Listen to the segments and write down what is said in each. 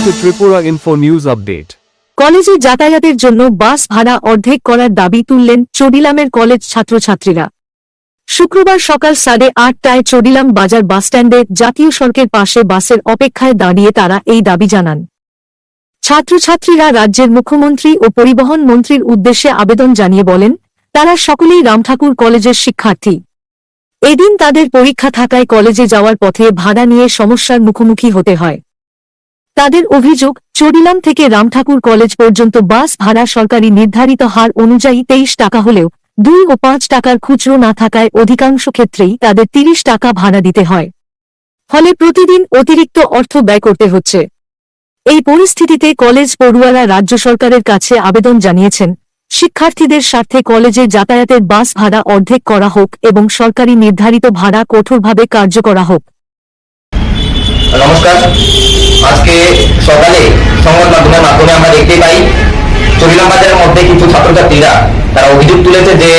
to Tripura Info News Update. কলেজে যাতায়াতের জন্য বাস ভাড়া অর্ধেক করার দাবি তুললেন চডিলামের কলেজ ছাত্রছাত্রীরা। শুক্রবার সকাল 8:30টায় চডিলাম বাজার বাসস্ট্যান্ডে জাতীয় সড়কের পাশে বাসের অপেক্ষায় দাঁড়িয়ে তারা এই দাবি জানান। ছাত্রছাত্রীরা রাজ্যের মুখ্যমন্ত্রী ও পরিবহন মন্ত্রীর উদ্দেশ্যে আবেদন জানিয়ে বলেন, তারা সকলেই রামঠাকুর কলেজের শিক্ষার্থী। এদিন তাদের পরীক্ষা থাকায় কলেজে যাওয়ার পথে ভাড়া নিয়ে সমস্যার মুখোমুখি হতে হয়। তাদের অভিযোগ, চডিলাম থেকে রামঠাকুর কলেজ পর্যন্ত বাস ভাড়া সরকারি নির্ধারিত হার অনুযায়ী 23 টাকা হলেও 2 ও 5 টাকার খুচরো না থাকায় অধিকাংশ ক্ষেত্রেই তাদের 30 টাকা ভাড়া দিতে হয়। ফলে প্রতিদিন অতিরিক্ত অর্থ ব্যয় করতে হচ্ছে। এই পরিস্থিতিতে কলেজ পড়ুয়ারা রাজ্য সরকারের কাছে আবেদন জানিয়েছেন, শিক্ষার্থীদের স্বার্থে কলেজে যাতায়াতের বাস ভাড়া অর্ধেক করা হোক এবং সরকারি নির্ধারিত ভাড়া কঠোরভাবে কার্যকর হোক। নমস্কার। আজকে সকালে সংবাদ মাধ্যমের মাধ্যমে আমরা দেখতে পাই চডিলাম বাজারের মধ্যে কিছু ছাত্রছাত্রীরা তারা অভিযোগ তুলেছে যে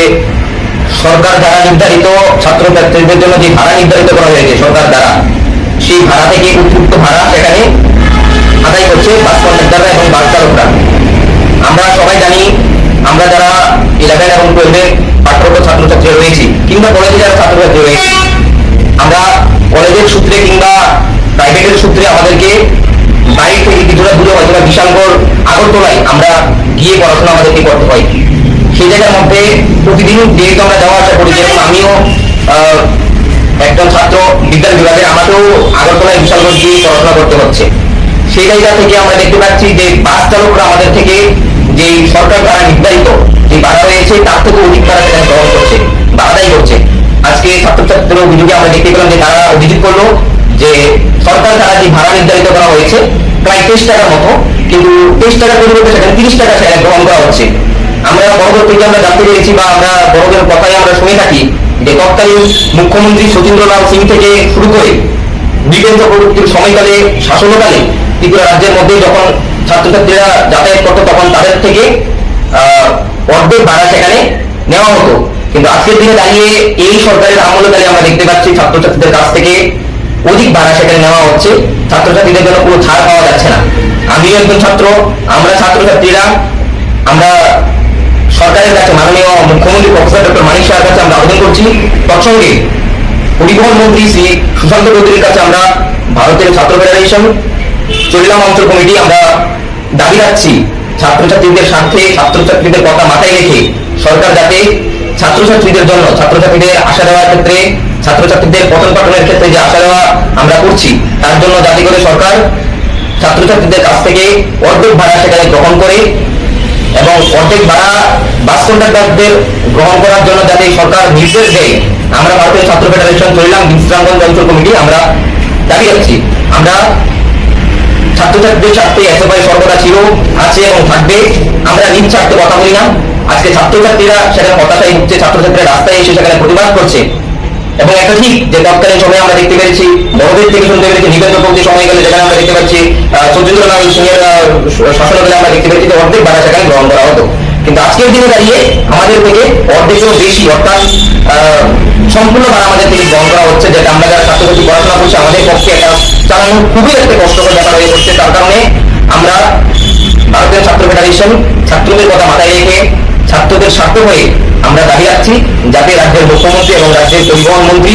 সরকার দ্বারা নির্ধারিত ছাত্রছাত্রীদের জন্য যে ভাড়া নির্ধারিত করা হয়েছে সরকার দ্বারা, সেই ভাড়া থেকে অতিরিক্ত ভাড়া সেখানে আদায় করছে বাস কন্ডাক্টররা এবং বাস চালকরা। আমরা সবাই জানি, আমরা যারা 11 এবং 12 পাঠ্যরত ছাত্রছাত্রী রয়েছি কিংবা কলেজে যারা ছাত্রছাত্রী রয়েছে, আমরা কলেজের সূত্রে কিংবা প্রাইভেটের সূত্রে আমাদেরকে বাড়ি থেকে কিছুটা দূরে হয়তো বিশালগড় আগরতলায় আমরা গিয়ে পড়াশোনা আমাদেরকে করতে হয়। সেই জায়গার মধ্যে প্রতিদিন যেহেতু আমরা যাওয়া আসা করি, যেমন আমিও একজন ছাত্র বিজ্ঞান বিভাগে, আমাকেও আগরতলায় বিশালগড় গিয়ে পড়াশোনা করতে হচ্ছে। সেই জায়গা থেকে আমরা দেখতে পাচ্ছি যে বাস চালকরা আমাদের থেকে যে সরকার দ্বারা নির্ধারিত যে ভাড়া রয়েছে তার থেকে অধিক ভাড়া সেখানে গ্রহণ করছে বা আদায় করছে। আজকে ছাত্রছাত্রীদের অভিযোগে আমরা দেখতে পেলাম যে তারা অভিযোগ করলো যে সরকার দ্বারা যে ভাড়া নির্ধারিত করা হয়েছে প্রায় 23 টাকার মতো, কিন্তু 23 টাকার পরিবর্তে সেখানে 30 টাকা সেখানে গ্রহণ করা হচ্ছে। আমরা পরবর্তীতে আমরা জানতে পেরেছি বা আমরা বড়দের কথাই আমরা শুনে থাকি যে তৎকালীন মুখ্যমন্ত্রী সচিন্দ্রলাল সিং থেকে শুরু করে ব্রিটেন চক্রবর্তীর সময়কালে শাসনকালে ত্রিপুরা রাজ্যের মধ্যে যখন ছাত্রছাত্রীরা যাতায়াত করতো তখন তাদের থেকে অর্ধেক ভাড়া সেখানে নেওয়া হতো। কিন্তু আজকের দিনে দাঁড়িয়ে এই সরকারের আমলকালে আমরা দেখতে পাচ্ছি ছাত্রছাত্রীদের কাছ থেকে অধিক ভাড়া সেখানে নেওয়া হচ্ছে, ছাত্রছাত্রীদের জন্য কোনো ছাড় পাওয়া যাচ্ছে না। আমিও একজন ছাত্র, আমরা ছাত্রছাত্রীরা আমরা সরকারের কাছে মাননীয় মুখ্যমন্ত্রী প্রফেসর ডক্টর মানিক সাহের কাছে আমরা আবেদন করছি। তৎসঙ্গে পরিবহন মন্ত্রী শ্রী সুশান্ত চৌধুরীর কাছে আমরা ভারতের ছাত্র ফেডারেশন চডিলাম অঞ্চল কমিটি আমরা দাবি রাখছি ছাত্রছাত্রীদের স্বার্থে ছাত্রছাত্রীদের কথা মাথায় রেখে সরকার যাতে ছাত্রছাত্রীদের জন্য ছাত্রছাত্রীদের আশা দেওয়ার ক্ষেত্রে, ছাত্রছাত্রীদের পঠন পাঠনের ক্ষেত্রে যে আশা দেওয়া আমরা করছি তার জন্য যাতে করে সরকার ছাত্রছাত্রীদের কাছ থেকে অর্ধেক ভাড়া সেখানে গ্রহণ করে এবং অর্ধেক ভাড়া বাস কন্ডাক্টরদের গ্রহণ করার জন্য যাতে সরকার নির্দেশ দেয়, আমরা ভারতীয় ছাত্র ফেডারেশন চডিলাম বিশ্রামগঞ্জ অঞ্চল কমিটি আমরা দাবি রাখছি। আমরা ছাত্রছাত্রীদের স্বার্থে একেবারে সর্বদা ছিল, আছে এবং থাকবে। আমরা নিজ স্বার্থে কথা বলি না। আজকে ছাত্রছাত্রীরা সেখানে হতাশায় ভুগছে, ছাত্রছাত্রীরা রাস্তায় এসে সেখানে প্রতিবাদ করছে। এবং একটা ঠিক যে তৎকালীন সময়ে আমরা দেখতে পেরেছি, বড়দের থেকে শুনতে পেরেছি নিবেন চক্রবর্তী সময়কালে যেখানে আমরা দেখতে পাচ্ছি সচিন্দ্রলাল সিংয়ের শাসনকালে আমরা দেখতে পেরেছি যে অর্ধেক ভাড়া সেখানে গ্রহণ করা হতো। কিন্তু আজকের দিনে দাঁড়িয়ে আমাদের থেকে অর্ধেকেরও বেশি, অর্থাৎ সম্পূর্ণ ভাড়া আমাদের থেকে গ্রহণ করা হচ্ছে, যেটা আমরা যারা ছাত্রছাত্রী পড়াশোনা করছি আমাদের পক্ষে এটা চালানো খুবই একটা কষ্টকর ব্যাপার হয়ে পড়ছে। তার কারণে আমরা ভারতীয় ছাত্র ফেডারেশন ছাত্রদের কথা মাথায় রেখে ছাত্রদের স্বার্থ হয়ে আমরা দাবি রাখছি যাতে রাজ্যের মুখ্যমন্ত্রী এবং রাজ্যের পরিবহন মন্ত্রী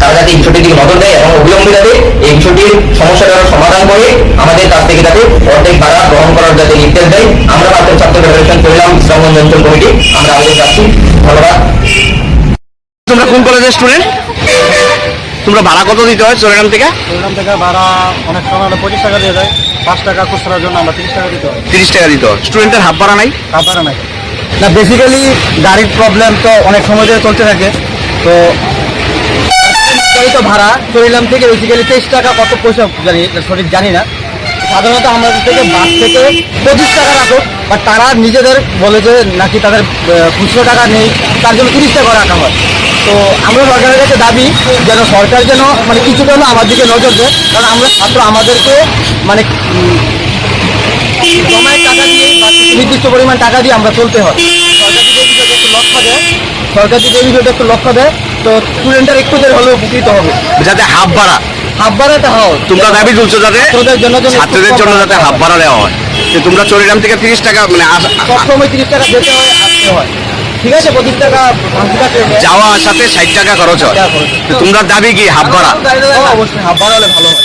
তারা যাতে এই বিষয়টির দিকে নজর দেয় এবং অবিলম্বে যাতে এই বিষয়টির সমস্যাটার সমাধান করে আমাদের কাছ থেকে যাতে অর্ধেক ভাড়া গ্রহণ করার যাতে নির্দেশ দেয়। আমরা ভারতের ছাত্র ফেডারেশন চডিলাম বিশ্রামগঞ্জ অঞ্চল কমিটি আমরা আবেদন রাখছি। ধন্যবাদ। তোমরা কোন কলেজের স্টুডেন্ট? তোমরা ভাড়া কত দিতে হয় চডিলাম থেকে? চডিলাম থেকে ভাড়া অনেক সময় 25 টাকা দিয়ে যায়, 5 টাকা খুচরার জন্য আমরা 30 টাকা দিতে হয়। 30 টাকা দিতে হয়। স্টুডেন্টের হাফ ভাড়া নাই? হাফ ভাড়া নাই না, বেসিক্যালি গাড়ির প্রবলেম তো অনেক সময় ধরে চলতে থাকে। তো নির্ধারিত ভাড়া চডিলাম থেকে বেসিক্যালি 23 টাকা কত পয়সা সঠিক জানি না। সাধারণত আমাদের থেকে বাস থেকে 25 টাকা রাখো, বা তারা নিজেদের বলে যে নাকি তাদের খুচরো টাকা নেই, তার জন্য 30 টাকা রাখা হয়। তো আমরা সরকারের কাছে দাবি যেন সরকার যেন মানে কিছুটা হলেও আমার দিকে নজর দেয়, কারণ আমরা ছাত্র, আমাদেরকে মানে জমায় টাকা দিয়ে বা নির্দিষ্ট পরিমাণ টাকা দিয়ে আমরা চলতে হয়। সরকার যদি এই বিষয়টা একটু লক্ষ্য দেয় তো স্টুডেন্টের একটু হলেও উপকৃত হবে। যাতে হাফ ভাড়া হাফ ভাড়াটা হয় তোমরা দাবি তুলছো যাতে ছাত্রদের জন্য ছাত্রদের জন্য যাতে হাফ ভাড়া দেওয়া হয়। যে তোমরা চরিরাম থেকে 30 টাকা মানে সবসময় 30 টাকা যেতে হয়, আসতে হয়, ঠিক আছে, 25 টাকা ভাঙা ট্রেনে যাওয়া আসাতে 60 টাকা খরচ হয়। তো তোমরা দাবি কি হাফ ভাড়া? অবশ্যই হাফ ভাড়া হলে ভালো হয়।